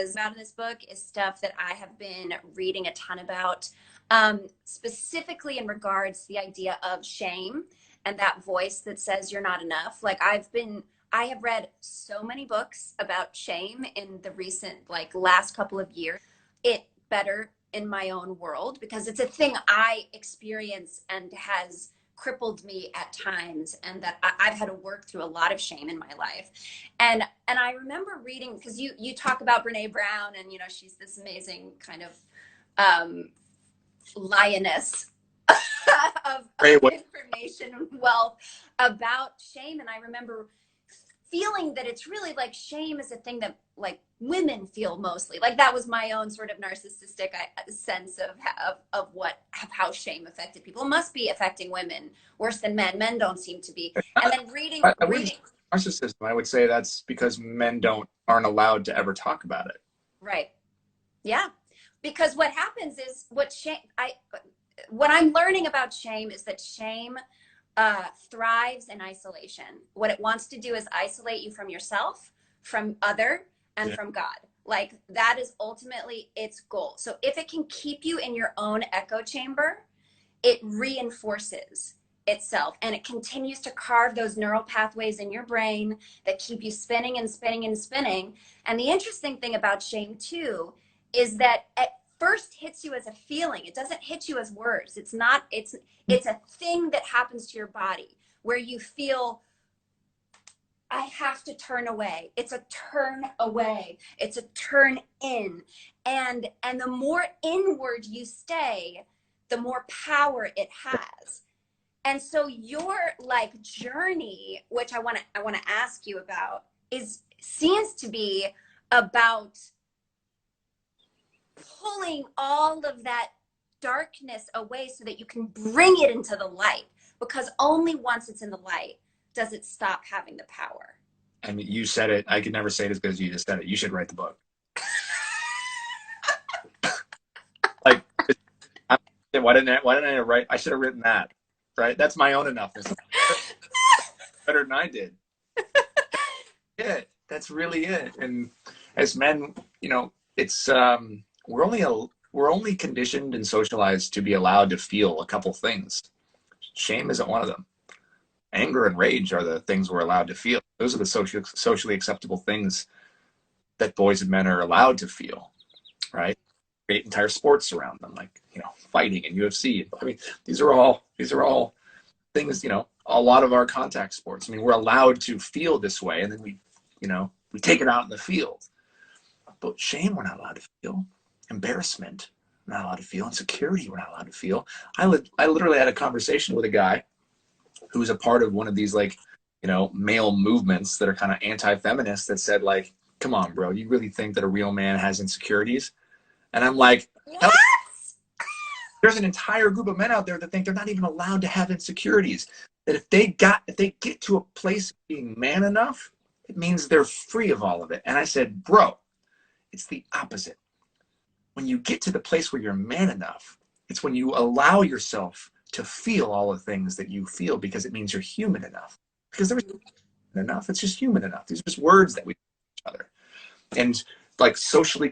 About in this book is stuff that I have been reading a ton about, specifically in regards to the idea of shame and that voice that says you're not enough. I have read so many books about shame in the recent, like last couple of years. It better in my own world because it's a thing I experience and has crippled me at times, and that I've had to work through a lot of shame in my life. And I remember reading, because you talk about Brene Brown, and she's this amazing kind of lioness of information and wealth about shame. And I remember feeling that it's really like shame is a thing that like women feel mostly. Like that was my own sort of narcissistic sense of how shame affected people. It must be affecting women worse than men. Men don't seem to be. And then reading. Narcissism, I would say that's because men aren't allowed to ever talk about it. Right. Yeah. Because what happens is what I'm learning about shame is that shame thrives in isolation. What it wants to do is isolate you from yourself, from other, and from God. Like that is ultimately its goal. So if it can keep you in your own echo chamber, it reinforces itself, and it continues to carve those neural pathways in your brain that keep you spinning and spinning and spinning. And the interesting thing about shame too is that at first hits you as a feeling. It doesn't hit you as words. It's a thing that happens to your body where you feel, I have to turn away. It's a turn away. It's a turn in. And the more inward you stay, the more power it has. And so your like journey, which I want to ask you about, seems to be about pulling all of that darkness away so that you can bring it into the light, because only once it's in the light does it stop having the power. I mean, you said it. I could never say it as good as you just said it. You should write the book. Like, why didn't I write? I should have written that. Right? That's my own enoughness. Better than I did. Yeah, that's really it. And as men, it's we're only conditioned and socialized to be allowed to feel a couple things. Shame isn't one of them. Anger and rage are the things we're allowed to feel. Those are the socially acceptable things that boys and men are allowed to feel, right? Create entire sports around them, like fighting and UFC. I mean, these are all things. A lot of our contact sports. I mean, we're allowed to feel this way, and then we take it out in the field. But shame, we're not allowed to feel. Embarrassment, we're not allowed to feel. Insecurity, we're not allowed to feel. I literally had a conversation with a guy who's a part of one of these male movements that are kind of anti-feminist that said like, come on, bro, you really think that a real man has insecurities? And I'm like, what? There's an entire group of men out there that think they're not even allowed to have insecurities. That if they get to a place of being man enough, it means they're free of all of it. And I said, bro, it's the opposite. When you get to the place where you're man enough, it's when you allow yourself to feel all the things that you feel, because it means you're human enough. Because there is enough, it's just human enough. These are just words that we use each other. And like socially